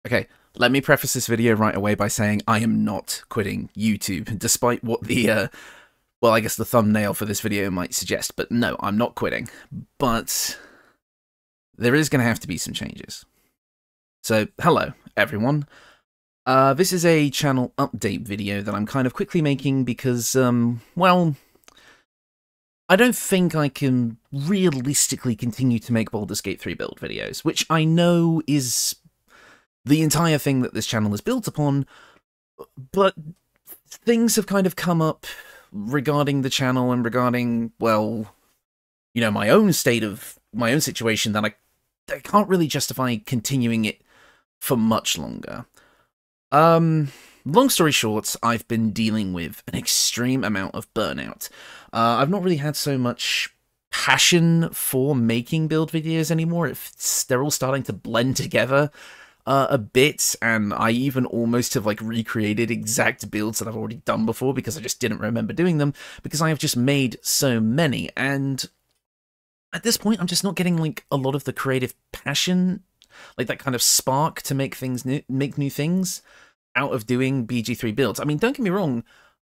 Okay, let me preface this video right away by saying I am not quitting YouTube, despite what the, well, I guess the thumbnail for this video might suggest, but no, I'm not quitting. But there is going to have to be some changes. So, hello, everyone. This is a channel update video that I'm kind of quickly making because, well, I don't think I can realistically continue to make Baldur's Gate 3 build videos, which I know is the entire thing that this channel is built upon, but things have kind of come up regarding the channel and regarding, well, you know, my own situation that I can't really justify continuing it for much longer. Long story short, I've been dealing with an extreme amount of burnout. I've not really had so much passion for making build videos anymore. They're all starting to blend together a bit, and I even almost have like recreated exact builds that I've already done before because I just didn't remember doing them because I have just made so many, and at this point I'm just not getting like a lot of the creative passion, like that kind of spark to make new things out of doing BG3 builds. I mean, don't get me wrong,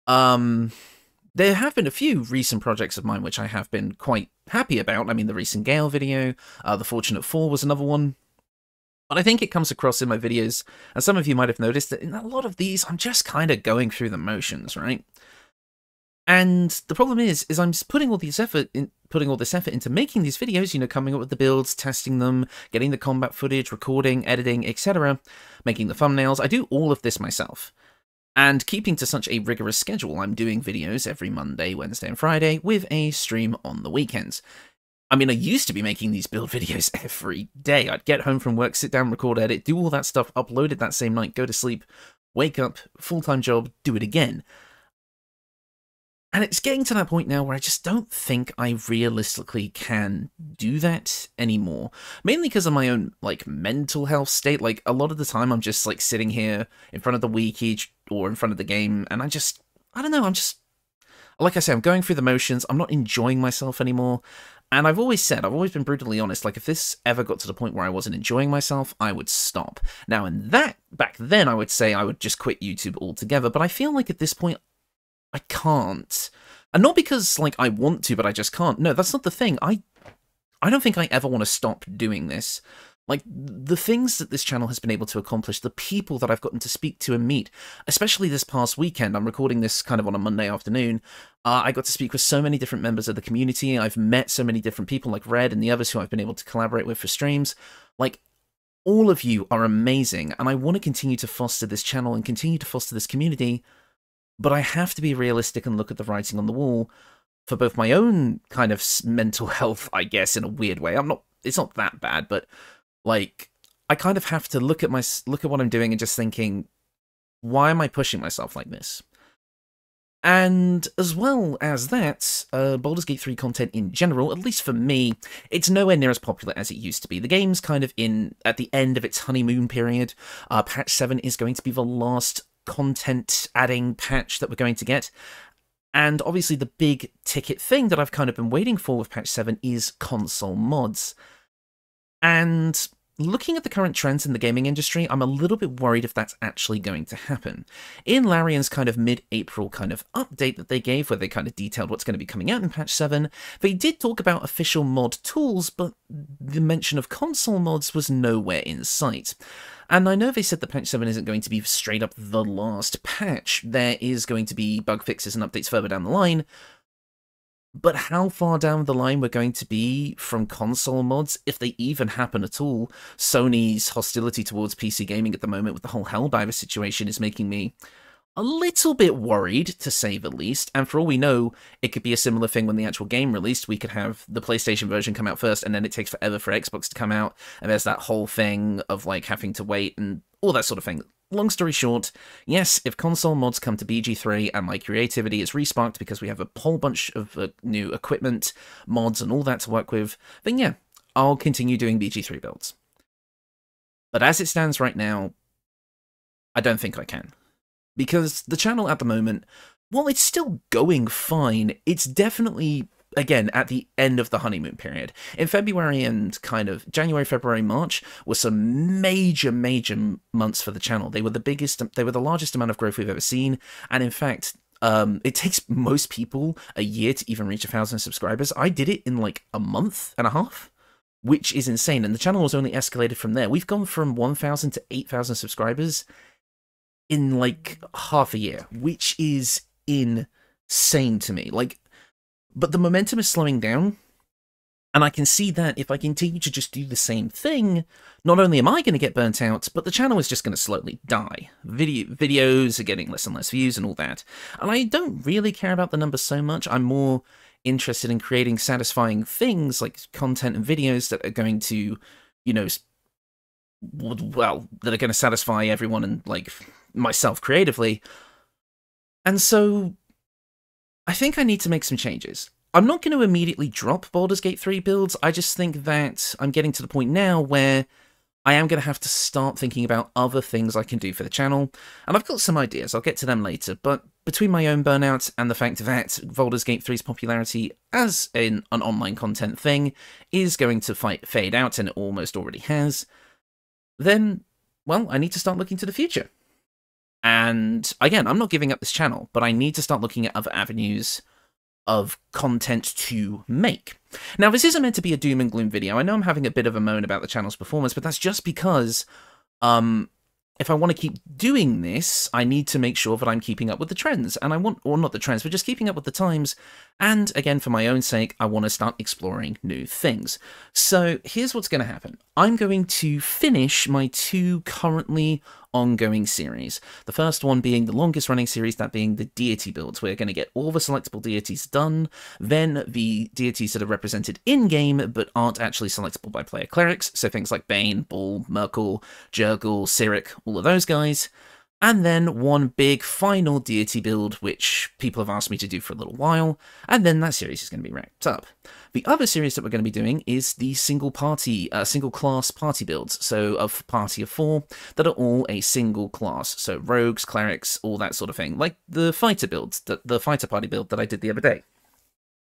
there have been a few recent projects of mine which I have been quite happy about. I mean, the recent Gale video, the Fortunate 4 was another one. But I think it comes across in my videos, and some of you might have noticed that in a lot of these, I'm just kind of going through the motions, right? And the problem is I'm putting all this effort into making these videos, you know, coming up with the builds, testing them, getting the combat footage, recording, editing, etc., making the thumbnails. I do all of this myself. And keeping to such a rigorous schedule, I'm doing videos every Monday, Wednesday, and Friday, with a stream on the weekends. I mean, I used to be making these build videos every day. I'd get home from work, sit down, record, edit, do all that stuff, upload it that same night, go to sleep, wake up, full-time job, do it again. And it's getting to that point now where I just don't think I realistically can do that anymore. Mainly because of my own, like, mental health state. Like, a lot of the time I'm just, like, sitting here in front of the wiki or in front of the game, and I don't know, like I say, I'm going through the motions, I'm not enjoying myself anymore. And I've always been brutally honest, like, if this ever got to the point where I wasn't enjoying myself, I would stop. Now, back then, I would say I would just quit YouTube altogether, but I feel like at this point, I can't. And not because, like, I want to, but I just can't. No, that's not the thing. I don't think I ever want to stop doing this. Like, the things that this channel has been able to accomplish, the people that I've gotten to speak to and meet, especially this past weekend, I'm recording this kind of on a Monday afternoon, I got to speak with so many different members of the community, I've met so many different people like Red and the others who I've been able to collaborate with for streams. Like, all of you are amazing, and I want to continue to foster this channel and continue to foster this community, but I have to be realistic and look at the writing on the wall for both my own kind of mental health, I guess, in a weird way. It's not that bad, but like, I kind of have to look at what I'm doing and just thinking, why am I pushing myself like this? And as well as that, Baldur's Gate 3 content in general, at least for me, it's nowhere near as popular as it used to be. The game's kind of at the end of its honeymoon period. Patch 7 is going to be the last content-adding patch that we're going to get. And obviously the big ticket thing that I've kind of been waiting for with Patch 7 is console mods. And looking at the current trends in the gaming industry, I'm a little bit worried if that's actually going to happen. In Larian's kind of mid-April kind of update that they gave, where they kind of detailed what's going to be coming out in Patch 7, they did talk about official mod tools, but the mention of console mods was nowhere in sight. And I know they said that Patch 7 isn't going to be straight up the last patch. There is going to be bug fixes and updates further down the line, but how far down the line we're going to be from console mods, if they even happen at all? Sony's hostility towards PC gaming at the moment with the whole Helldiver situation is making me a little bit worried, to say the least, and for all we know, it could be a similar thing when the actual game released. We could have the PlayStation version come out first, and then it takes forever for Xbox to come out, and there's that whole thing of, like, having to wait and all that sort of thing. Long story short, yes, if console mods come to BG3 and my creativity is resparked because we have a whole bunch of new equipment, mods, and all that to work with, then yeah, I'll continue doing BG3 builds. But as it stands right now, I don't think I can. Because the channel at the moment, while it's still going fine, it's definitely again, at the end of the honeymoon period. In February and kind of January, February, March were some major months for the channel. They were the largest amount of growth we've ever seen. And in fact, it takes most people a year to even reach 1,000 subscribers. I did it in like a month and a half, which is insane. And the channel was only escalated from there. We've gone from 1,000 to 8,000 subscribers in like half a year, which is insane to me. Like, but the momentum is slowing down, and I can see that if I continue to just do the same thing, not only am I going to get burnt out, but the channel is just going to slowly die. Videos are getting less and less views and all that. And I don't really care about the numbers so much. I'm more interested in creating satisfying things like content and videos that are going to, you know, well, that are going to satisfy everyone and like myself creatively. And so I think I need to make some changes. I'm not going to immediately drop Baldur's Gate 3 builds. I just think that I'm getting to the point now where I am going to have to start thinking about other things I can do for the channel. And I've got some ideas. I'll get to them later. But between my own burnout and the fact that Baldur's Gate 3's popularity as an online content thing is going to fade out, and it almost already has, then, well, I need to start looking to the future. And again, I'm not giving up this channel, but I need to start looking at other avenues of content to make. Now, this isn't meant to be a doom and gloom video. I know I'm having a bit of a moan about the channel's performance, but that's just because if I want to keep doing this, I need to make sure that I'm keeping up with the trends. And I want, or not the trends, but just keeping up with the times. And again, for my own sake, I want to start exploring new things. So here's what's going to happen. I'm going to finish my 2 currently ongoing series. The first one being the longest running series, that being the deity builds. We're going to get all the selectable deities done, then the deities that are represented in-game but aren't actually selectable by player clerics, so things like Bane, Bull, Merkel, Jurgle, Cyric, all of those guys. And then one big final deity build, which people have asked me to do for a little while, and then that series is going to be wrapped up. The other series that we're going to be doing is the single class party builds, so a party of 4 that are all a single class, so rogues, clerics, all that sort of thing, like the fighter builds, the fighter party build that I did the other day.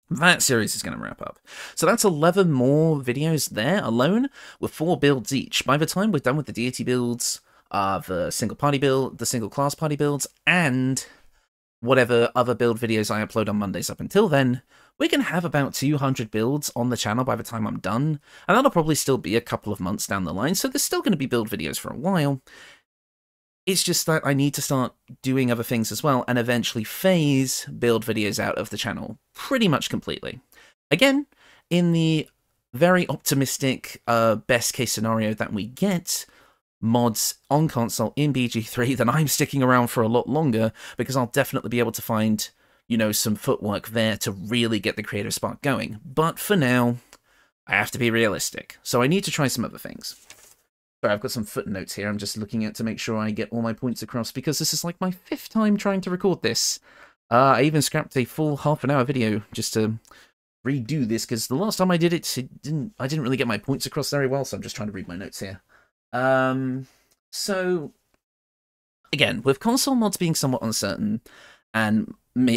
That series is going to wrap up. So that's 11 more videos there alone, with 4 builds each. By the time we're done with the deity builds, the single party build, the single class party builds, and whatever other build videos I upload on Mondays up until then, we're going to have about 200 builds on the channel by the time I'm done, and that'll probably still be a couple of months down the line, so there's still going to be build videos for a while. It's just that I need to start doing other things as well, and eventually phase build videos out of the channel pretty much completely. Again, in the very optimistic best case scenario that we get mods on console in BG3, then I'm sticking around for a lot longer, because I'll definitely be able to find, you know, some footwork there to really get the creative spark going. But for now, I have to be realistic, so I need to try some other things. Sorry, I've got some footnotes here I'm just looking at to make sure I get all my points across, because this is like my 5th time trying to record this. I even scrapped a full half-an-hour video just to redo this, because the last time I did it, I didn't really get my points across very well, so I'm just trying to read my notes here. So again, with console mods being somewhat uncertain, and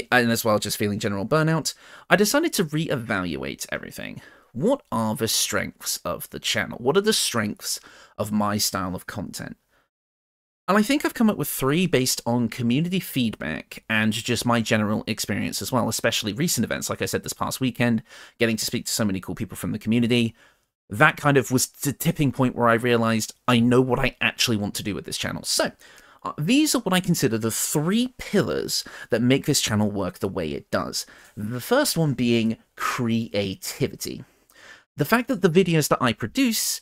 as well just feeling general burnout, I decided to reevaluate everything. What are the strengths of the channel? What are the strengths of my style of content? And I think I've come up with 3 based on community feedback and just my general experience as well, especially recent events, like I said this past weekend, getting to speak to so many cool people from the community. That kind of was the tipping point where I realized I know what I actually want to do with this channel. So, these are what I consider the 3 pillars that make this channel work the way it does. The first one being creativity. The fact that the videos that I produce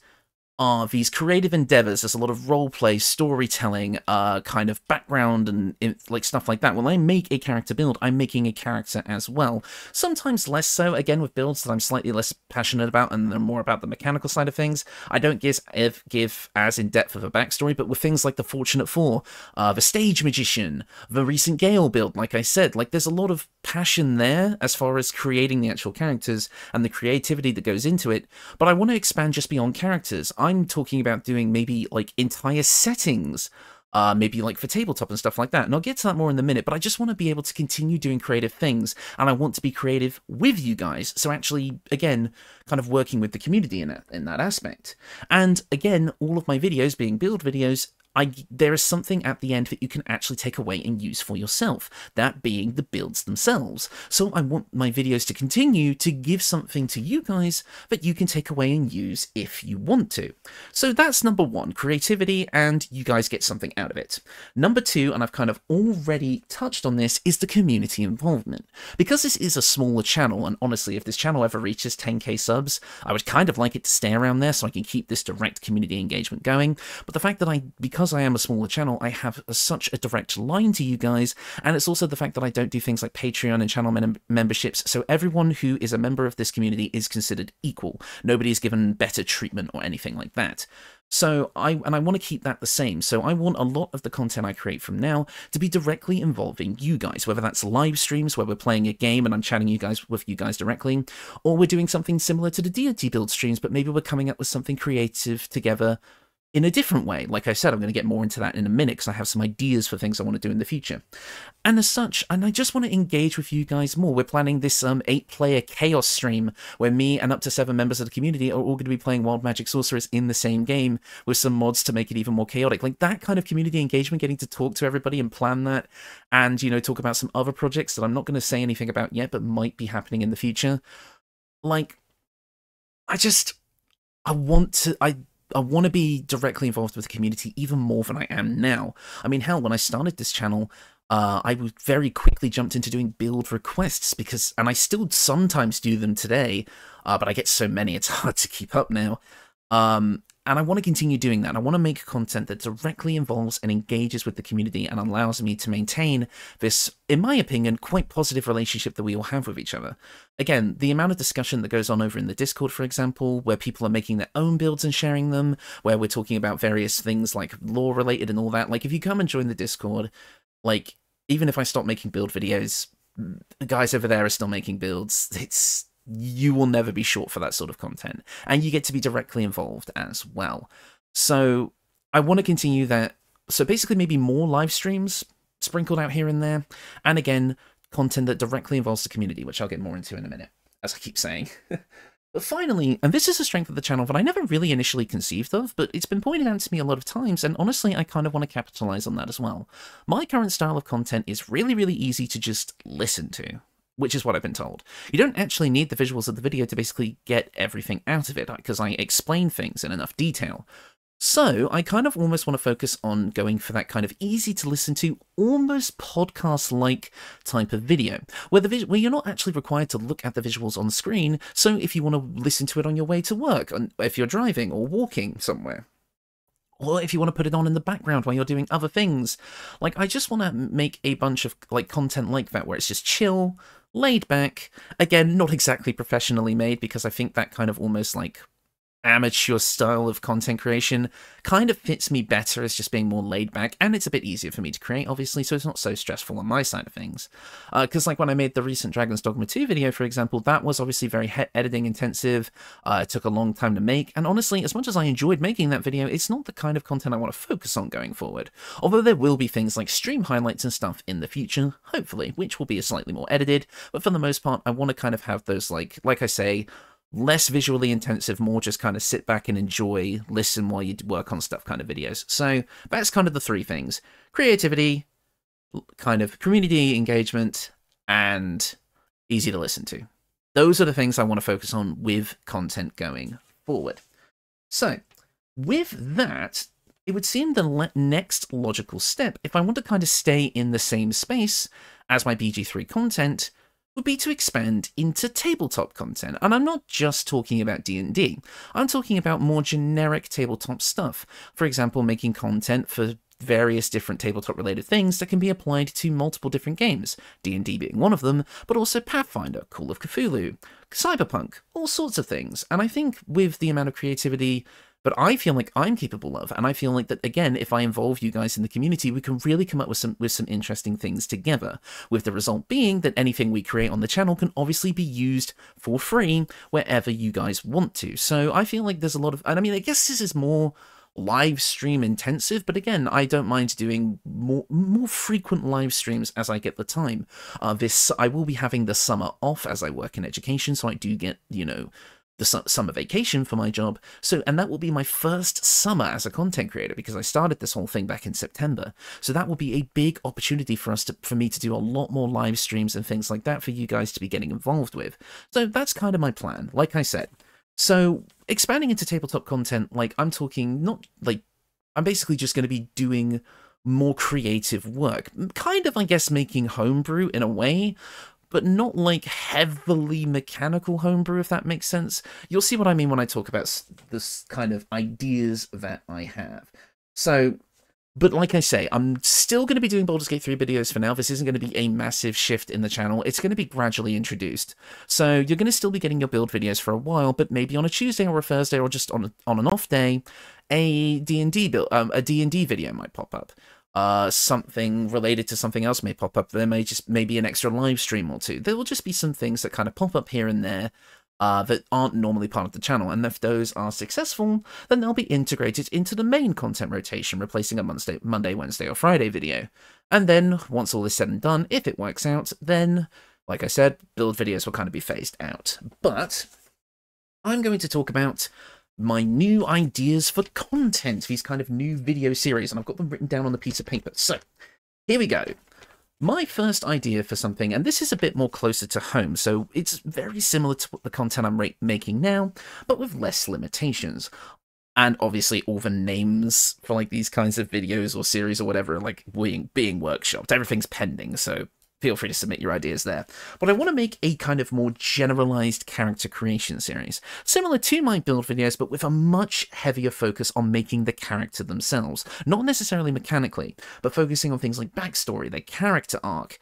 are these creative endeavors. There's a lot of roleplay, storytelling, kind of background and like stuff like that. When I make a character build, I'm making a character as well. Sometimes less so, again, with builds that I'm slightly less passionate about and they're more about the mechanical side of things. I don't give as in-depth of a backstory, but with things like the Fortunate Four, the Stage Magician, the recent Gale build, like I said, like there's a lot of passion there as far as creating the actual characters and the creativity that goes into it, but I want to expand just beyond characters. I'm talking about doing maybe like entire settings maybe like for tabletop and stuff like that. And I'll get to that more in a minute, but I just want to be able to continue doing creative things, and I want to be creative with you guys. So actually, again, kind of working with the community in that aspect. And again, all of my videos being build videos, there is something at the end that you can actually take away and use for yourself, that being the builds themselves. So I want my videos to continue to give something to you guys that you can take away and use if you want to. So that's number one, creativity, and you guys get something out of it. Number two, and I've kind of already touched on this, is the community involvement. Because this is a smaller channel, and honestly, if this channel ever reaches 10k subs, I would kind of like it to stay around there so I can keep this direct community engagement going. But the fact that because I am a smaller channel, I have such a direct line to you guys, and it's also the fact that I don't do things like Patreon and channel memberships, so everyone who is a member of this community is considered equal. Nobody is given better treatment or anything like that. So I want to keep that the same. So I want a lot of the content I create from now to be directly involving you guys, whether that's live streams where we're playing a game and I'm chatting with you guys directly, or we're doing something similar to the Deity build streams, but maybe we're coming up with something creative together in a different way. Like I said, I'm going to get more into that in a minute because I have some ideas for things I want to do in the future. And as such, and I just want to engage with you guys more. We're planning this 8-player chaos stream where me and up to 7 members of the community are all going to be playing Wild Magic Sorceress in the same game with some mods to make it even more chaotic. Like that kind of community engagement, getting to talk to everybody and plan that, and, you know, talk about some other projects that I'm not going to say anything about yet, but might be happening in the future. Like, I want to be directly involved with the community even more than I am now. I mean, hell, when I started this channel, I very quickly jumped into doing build requests and I still sometimes do them today, but I get so many, it's hard to keep up now. And I want to continue doing that. I want to make content that directly involves and engages with the community and allows me to maintain this, in my opinion, quite positive relationship that we all have with each other. Again, the amount of discussion that goes on over in the Discord, for example, where people are making their own builds and sharing them, where we're talking about various things like lore-related and all that. Like, if you come and join the Discord, like, even if I stop making build videos, the guys over there are still making builds. You will never be short for that sort of content, and you get to be directly involved as well. So I want to continue that. So basically maybe more live streams sprinkled out here and there, and again, content that directly involves the community, which I'll get more into in a minute, as I keep saying. But finally, and this is a strength of the channel that I never really initially conceived of, but it's been pointed out to me a lot of times, and honestly, I kind of want to capitalize on that as well. My current style of content is really, really easy to just listen to, which is what I've been told. You don't actually need the visuals of the video to basically get everything out of it, because I explain things in enough detail. So I kind of almost want to focus on going for that kind of easy to listen to, almost podcast-like type of video, where you're not actually required to look at the visuals on screen. So if you want to listen to it on your way to work, if you're driving or walking somewhere, or if you want to put it on in the background while you're doing other things, like I just want to make a bunch of like content like that, where it's just chill, laid back. Again, not exactly professionally made, because I think that kind of almost like amateur style of content creation kind of fits me better as just being more laid back, and it's a bit easier for me to create, obviously, so it's not so stressful on my side of things. Because like when I made the recent Dragon's Dogma 2 video, for example, that was obviously very editing intensive. It took a long time to make, and honestly, as much as I enjoyed making that video, it's not the kind of content I want to focus on going forward. Although there will be things like stream highlights and stuff in the future, hopefully, which will be slightly more edited, but for the most part, I want to kind of have those, like I say, less visually intensive, more just kind of sit back and enjoy, listen while you work on stuff kind of videos. So that's kind of the three things: creativity, kind of community engagement, and easy to listen to. Those are the things I want to focus on with content going forward. So with that, it would seem the next logical step, if I want to kind of stay in the same space as my BG3 content, would be to expand into tabletop content. And I'm not just talking about D&D. I'm talking about more generic tabletop stuff. For example, making content for various different tabletop related things that can be applied to multiple different games, D&D being one of them, but also Pathfinder, Call of Cthulhu, Cyberpunk, all sorts of things. And I think with the amount of creativity that I feel like I'm capable of, and I feel like that, again, if I involve you guys in the community, we can really come up with some interesting things together, with the result being that anything we create on the channel can obviously be used for free wherever you guys want to. So I feel like there's a lot of, and I mean, I guess this is more live stream intensive, but again, I don't mind doing more frequent live streams as I get the time. I will be having the summer off as I work in education, so I do get, you know, the summer vacation for my job. So, and that will be my first summer as a content creator, because I started this whole thing back in September. So that will be a big opportunity for me to do a lot more live streams and things like that for you guys to be getting involved with. So that's kind of my plan, like I said. So expanding into tabletop content, like I'm talking, not like, I'm basically just going to be doing more creative work, kind of, I guess, making homebrew in a way, but not like heavily mechanical homebrew, if that makes sense. You'll see what I mean when I talk about this kind of ideas that I have. So, but like I say, I'm still going to be doing Baldur's Gate 3 videos for now. This isn't going to be a massive shift in the channel. It's going to be gradually introduced. So you're going to still be getting your build videos for a while, but maybe on a Tuesday or a Thursday or just on an off day, a D&D video might pop up. Something related to something else may pop up. There may be an extra live stream or two. There will just be some things that kind of pop up here and there that aren't normally part of the channel, and if those are successful, then they'll be integrated into the main content rotation, replacing a Monday, Wednesday, or Friday video. And then, once all is said and done, if it works out, then, like I said, build videos will kind of be phased out. But I'm going to talk about my new ideas for content, these kind of new video series, and I've got them written down on a piece of paper. So, here we go. My first idea for something, and this is a bit more closer to home, so it's very similar to the content I'm making now, but with less limitations. And obviously all the names for like these kinds of videos or series or whatever are like being workshopped. Everything's pending, so feel free to submit your ideas there. But I want to make a kind of more generalized character creation series, similar to my build videos, but with a much heavier focus on making the character themselves. Not necessarily mechanically, but focusing on things like backstory, their character arc,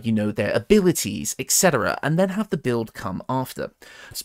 you know, their abilities, etc., and then have the build come after.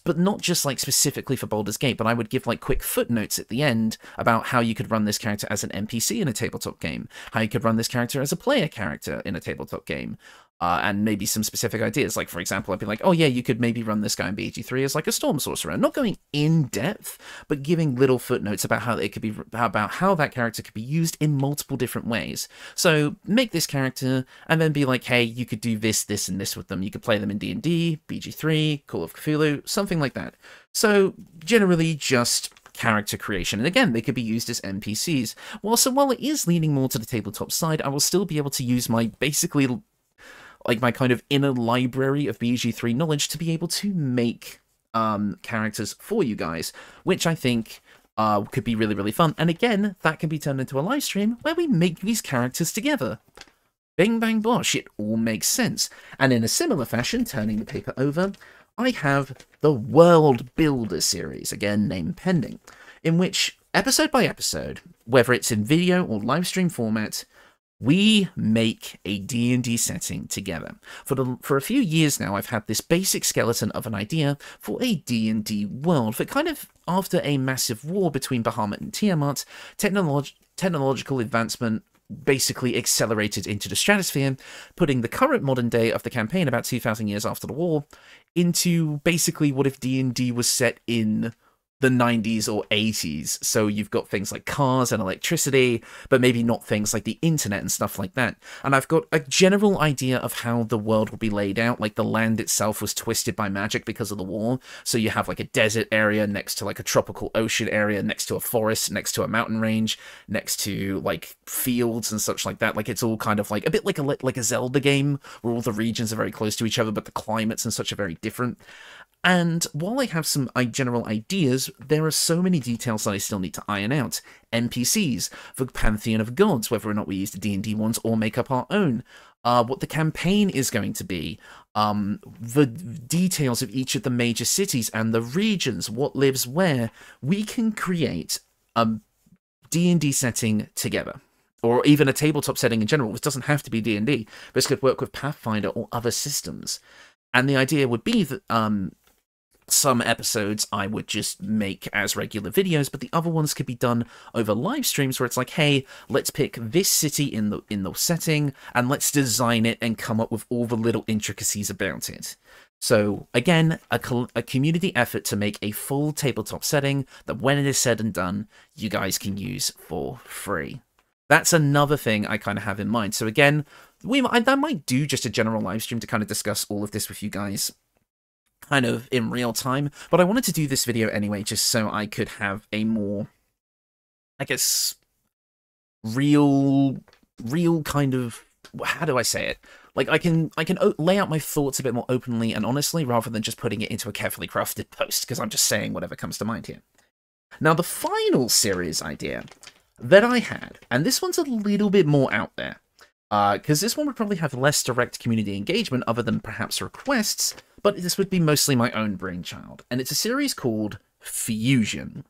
But not just like specifically for Baldur's Gate, but I would give like quick footnotes at the end about how you could run this character as an NPC in a tabletop game, how you could run this character as a player character in a tabletop game, and maybe some specific ideas. Like, for example, I'd be like, oh yeah, you could maybe run this guy in BG3 as like a storm sorcerer. Not going in depth, but giving little footnotes about how it could be, about how that character could be used in multiple different ways. So make this character and then be like, hey, you could do this, this, and this with them. You could play them in D&D, BG3, Call of Cthulhu, something like that. So generally just character creation, and again, they could be used as NPCs. While it is leaning more to the tabletop side, I will still be able to use my basically like my kind of inner library of BG3 knowledge to be able to make characters for you guys, which I think could be really, really fun. And again, that can be turned into a live stream where we make these characters together. Bing, bang, bosh, it all makes sense. And in a similar fashion, turning the paper over, I have the World Builder series, again, name pending, in which, episode by episode, whether it's in video or live stream format, we make a D&D setting together. For a few years now, I've had this basic skeleton of an idea for a D&D world that kind of, after a massive war between Bahamut and Tiamat, technological advancement basically accelerated into the stratosphere, putting the current modern day of the campaign about 2,000 years after the war into basically what if D&D was set in the 90s or 80s. So you've got things like cars and electricity, but maybe not things like the internet and stuff like that. And I've got a general idea of how the world will be laid out. Like the land itself was twisted by magic because of the war. So you have like a desert area next to like a tropical ocean area, next to a forest, next to a mountain range, next to like fields and such like that. Like it's all kind of like a bit like a Zelda game where all the regions are very close to each other, but the climates and such are very different. And while I have some general ideas, there are so many details that I still need to iron out. NPCs, the Pantheon of Gods, whether or not we use the D&D ones or make up our own. What the campaign is going to be. The details of each of the major cities and the regions, what lives where. We can create a D&D setting together. Or even a tabletop setting in general, which doesn't have to be D&D. This could work with Pathfinder or other systems. And the idea would be that some episodes I would just make as regular videos, but the other ones could be done over live streams where it's like, hey, let's pick this city in the setting, and let's design it and come up with all the little intricacies about it. So again, a community effort to make a full tabletop setting that when it is said and done, you guys can use for free. That's another thing I kind of have in mind. So again, I might do just a general live stream to kind of discuss all of this with you guys kind of in real time, but I wanted to do this video anyway just so I could have a more, I guess, real kind of, how do I say it? Like, I can lay out my thoughts a bit more openly and honestly rather than just putting it into a carefully crafted post, because I'm just saying whatever comes to mind here. Now, the final series idea that I had, and this one's a little bit more out there, because this one would probably have less direct community engagement other than perhaps requests, but this would be mostly my own brainchild, and it's a series called Fusion.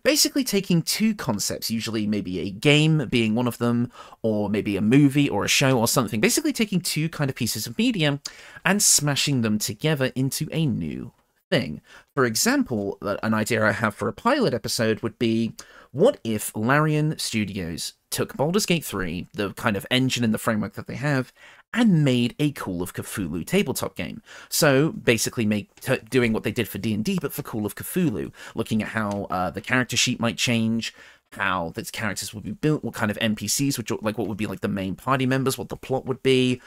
Basically taking two concepts, usually maybe a game being one of them, or maybe a movie or a show or something, basically taking two kind of pieces of media and smashing them together into a new thing. For example, an idea I have for a pilot episode would be, what if Larian Studios took Baldur's Gate 3, the kind of engine and the framework that they have, and made a Call of Cthulhu tabletop game. So basically doing what they did for D&D, but for Call of Cthulhu, looking at how the character sheet might change, how the characters would be built, what kind of NPCs would, like, what would be like the main party members, what the plot would be.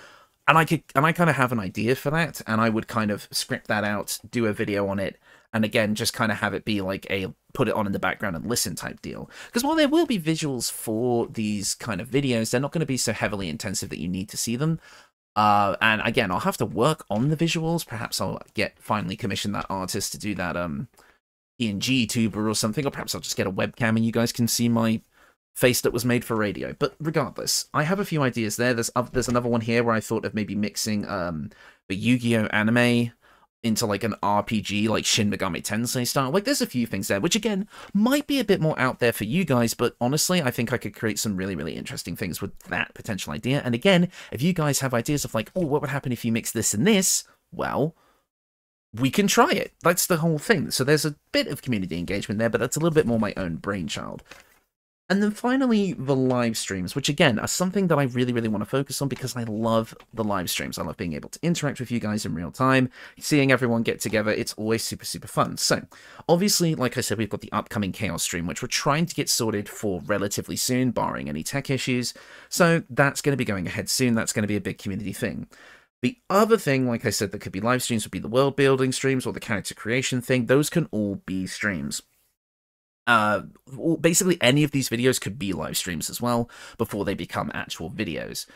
And I kind of have an idea for that, and I would kind of script that out, do a video on it, and again, just kind of have it be like a put it on in the background and listen type deal. Because while there will be visuals for these kind of videos, they're not going to be so heavily intensive that you need to see them. And again, I'll have to work on the visuals. Perhaps I'll finally commission that artist to do that PNG tuber or something, or perhaps I'll just get a webcam and you guys can see my face that was made for radio. But regardless, I have a few ideas there. There's another one here where I thought of maybe mixing the Yu-Gi-Oh anime into like an RPG, like Shin Megami Tensei style. Like, there's a few things there, which again might be a bit more out there for you guys, but honestly, I think I could create some really, really interesting things with that potential idea. And again, if you guys have ideas of like, oh, what would happen if you mix this and this? Well, we can try it. That's the whole thing. So there's a bit of community engagement there, but that's a little bit more my own brainchild. And then finally, the live streams, which again are something that I really, really want to focus on because I love the live streams. I love being able to interact with you guys in real time, seeing everyone get together. It's always super, super fun. So obviously, like I said, we've got the upcoming Chaos stream, which we're trying to get sorted for relatively soon, barring any tech issues. So that's going to be going ahead soon. That's going to be a big community thing. The other thing, like I said, that could be live streams would be the world building streams or the character creation thing. Those can all be streams. Basically any of these videos could be live streams as well before they become actual videos.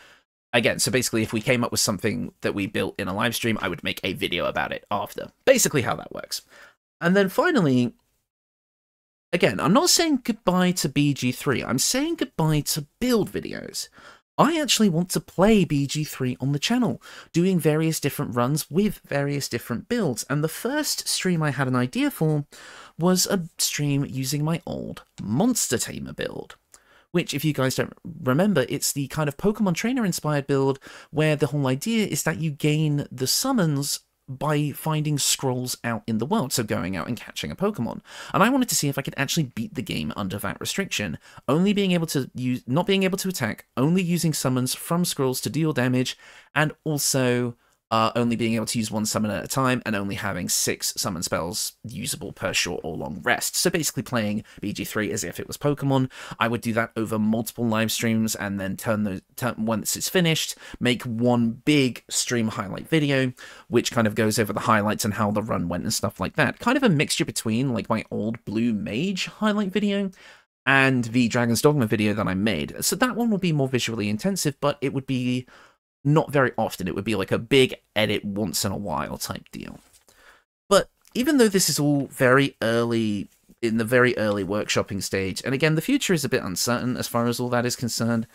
Again, so basically if we came up with something that we built in a live stream, I would make a video about it after. Basically how that works. And then finally, again, I'm not saying goodbye to BG3, I'm saying goodbye to build videos. I actually want to play BG3 on the channel, doing various different runs with various different builds, and the first stream I had an idea for was a stream using my old Monster Tamer build, which, if you guys don't remember, it's the kind of Pokemon Trainer-inspired build where the whole idea is that you gain the summons by finding scrolls out in the world, so going out and catching a Pokemon. And I wanted to see if I could actually beat the game under that restriction, only being able to use, not being able to attack, only using summons from scrolls to deal damage, and also only being able to use one summon at a time, and only having 6 summon spells usable per short or long rest. So basically playing BG3 as if it was Pokemon. I would do that over multiple live streams, and then once it's finished, make one big stream highlight video, which kind of goes over the highlights and how the run went and stuff like that. Kind of a mixture between like my old Blue Mage highlight video and the Dragon's Dogma video that I made. So that one would be more visually intensive, but it would be not very often. It would be like a big edit once in a while type deal. But even though this is all very early, in the very early workshopping stage, and again, the future is a bit uncertain as far as all that is concerned,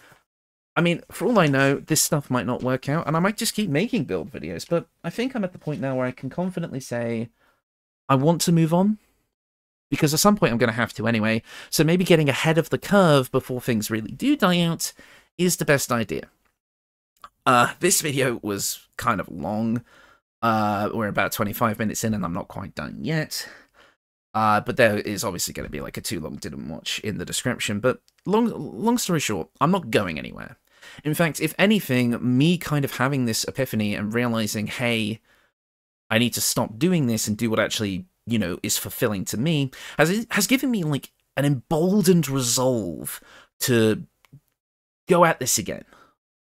I mean, for all I know, this stuff might not work out, and I might just keep making build videos, but I think I'm at the point now where I can confidently say I want to move on, because at some point I'm going to have to anyway, so maybe getting ahead of the curve before things really do die out is the best idea. This video was kind of long. We're about 25 minutes in and I'm not quite done yet. But there is obviously going to be like a too long didn't watch in the description. But long story short, I'm not going anywhere. In fact, if anything, me kind of having this epiphany and realizing, hey, I need to stop doing this and do what actually, you know, is fulfilling to me, has given me, like, an emboldened resolve to go at this again.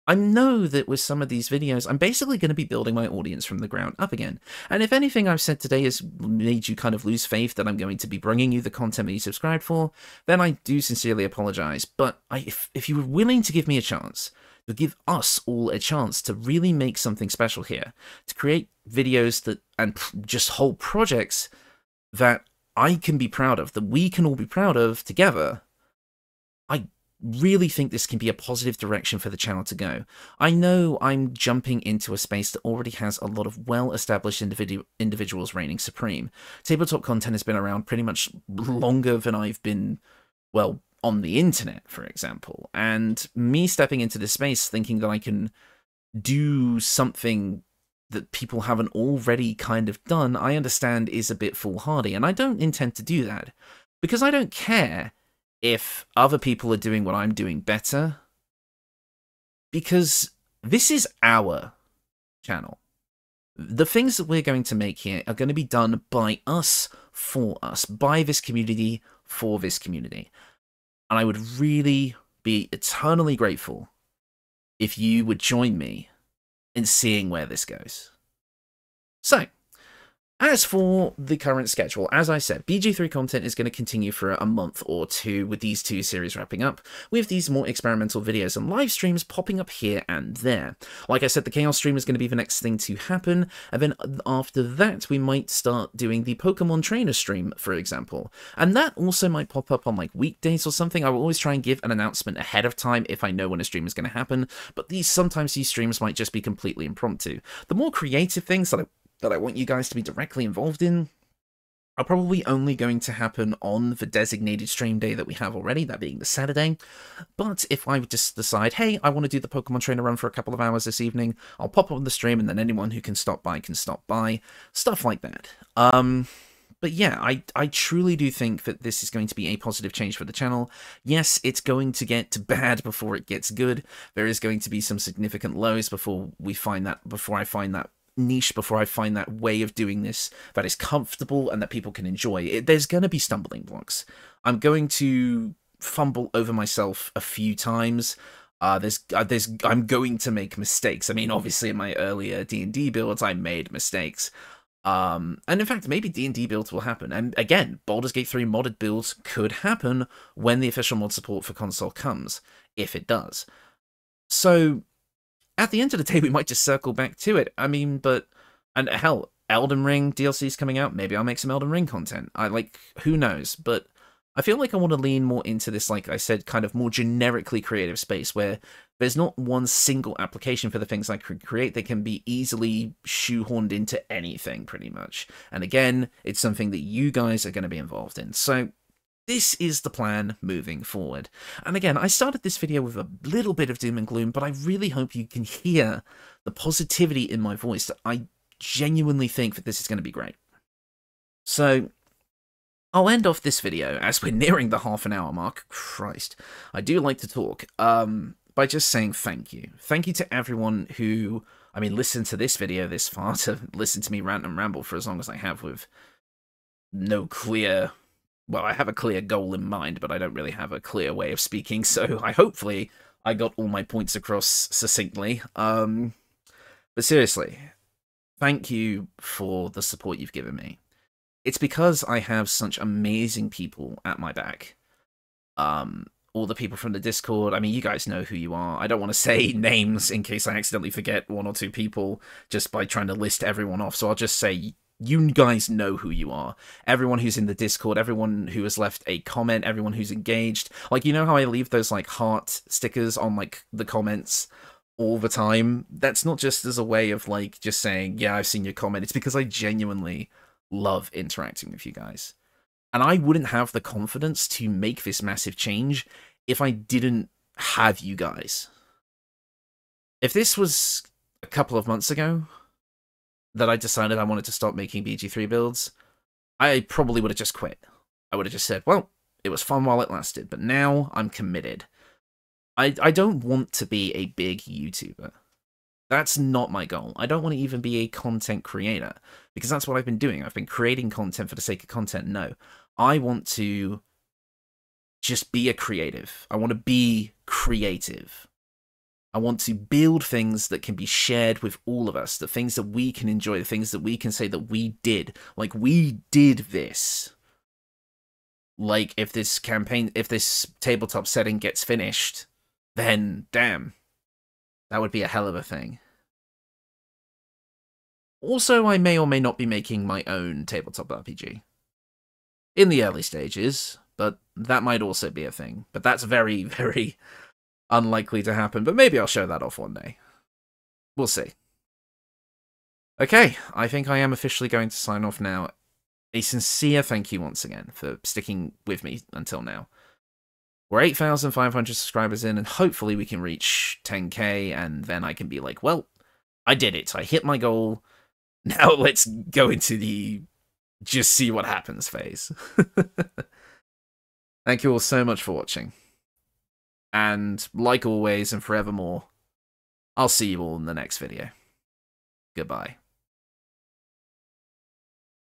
I know that with some of these videos, I'm basically going to be building my audience from the ground up again. And if anything I've said today has made you kind of lose faith that I'm going to be bringing you the content that you subscribed for, then I do sincerely apologize. But if you were willing to give me a chance, to give us all a chance to really make something special here, to create videos that, and just whole projects that I can be proud of, that we can all be proud of together, I really think this can be a positive direction for the channel to go. I know I'm jumping into a space that already has a lot of well-established individuals reigning supreme. Tabletop content has been around pretty much longer than I've been, well, on the internet, for example. And me stepping into this space thinking that I can do something that people haven't already kind of done, I understand is a bit foolhardy, and I don't intend to do that. Because I don't care if other people are doing what I'm doing better, because this is our channel. The things that we're going to make here are going to be done by us, for us, by this community, for this community. And I would really be eternally grateful if you would join me in seeing where this goes. So, as for the current schedule, as I said, BG3 content is going to continue for a month or two with these two series wrapping up, with these more experimental videos and live streams popping up here and there. Like I said, the Chaos stream is going to be the next thing to happen, and then after that we might start doing the Pokemon Trainer stream, for example. And that also might pop up on like weekdays or something. I will always try and give an announcement ahead of time if I know when a stream is going to happen, but sometimes these streams might just be completely impromptu. The more creative things that I want you guys to be directly involved in are probably only going to happen on the designated stream day that we have already, that being the Saturday. But if I just decide, hey, I want to do the Pokemon Trainer run for a couple of hours this evening, I'll pop on the stream, and then anyone who can stop by can stop by. Stuff like that. But yeah, I truly do think that this is going to be a positive change for the channel. Yes, it's going to get bad before it gets good. There is going to be some significant lows before I find that niche, before I find that way of doing this that is comfortable and that people can enjoy. There's going to be stumbling blocks. I'm going to fumble over myself a few times. I'm going to make mistakes. I mean, obviously in my earlier D&D builds, I made mistakes. And in fact, maybe D&D builds will happen. And again, Baldur's Gate 3 modded builds could happen when the official mod support for console comes, if it does. So at the end of the day, we might just circle back to it. I mean, and hell, Elden Ring DLC's coming out. Maybe I'll make some Elden Ring content. Who knows? But I feel like I want to lean more into this, like I said, kind of more generically creative space where there's not one single application for the things I could create. They can be easily shoehorned into anything, pretty much. And again, it's something that you guys are going to be involved in. So this is the plan moving forward. And again, I started this video with a little bit of doom and gloom, but I really hope you can hear the positivity in my voice, that I genuinely think that this is going to be great. So I'll end off this video, as we're nearing the half-an-hour mark. Christ, I do like to talk, by just saying thank you. Thank you to everyone who, I mean, listened to this video this far, to listen to me rant and ramble for as long as I have, with no clear... Well, I have a clear goal in mind, but I don't really have a clear way of speaking, so hopefully I got all my points across succinctly. But seriously, thank you for the support you've given me. It's because I have such amazing people at my back. All the people from the Discord, I mean, you guys know who you are. I don't want to say names in case I accidentally forget one or two people just by trying to list everyone off, so I'll just say, you guys know who you are. Everyone who's in the Discord, everyone who has left a comment, everyone who's engaged. Like, you know how I leave those, like, heart stickers on, like, the comments all the time? That's not just as a way of, like, just saying, yeah, I've seen your comment. It's because I genuinely love interacting with you guys. And I wouldn't have the confidence to make this massive change if I didn't have you guys. If this was a couple of months ago that I decided I wanted to stop making BG3 builds, I probably would have just quit. I would have just said, well, it was fun while it lasted, but now I'm committed. I don't want to be a big YouTuber. That's not my goal. I don't want to even be a content creator, because that's what I've been doing. I've been creating content for the sake of content. No, I want to just be a creative. I want to be creative. I want to build things that can be shared with all of us, the things that we can enjoy, the things that we can say that we did. Like, we did this. Like, if this tabletop setting gets finished, then damn, that would be a hell of a thing. Also, I may or may not be making my own tabletop RPG. In the early stages, but that might also be a thing. But that's very, very unlikely to happen, but maybe I'll show that off one day. We'll see. Okay, I think I am officially going to sign off now. A sincere thank you once again for sticking with me until now. We're 8,500 subscribers in, and hopefully we can reach 10k, and then I can be like, well, I did it. I hit my goal. Now let's go into the just see what happens phase. Thank you all so much for watching. And like always and forevermore, I'll see you all in the next video. Goodbye.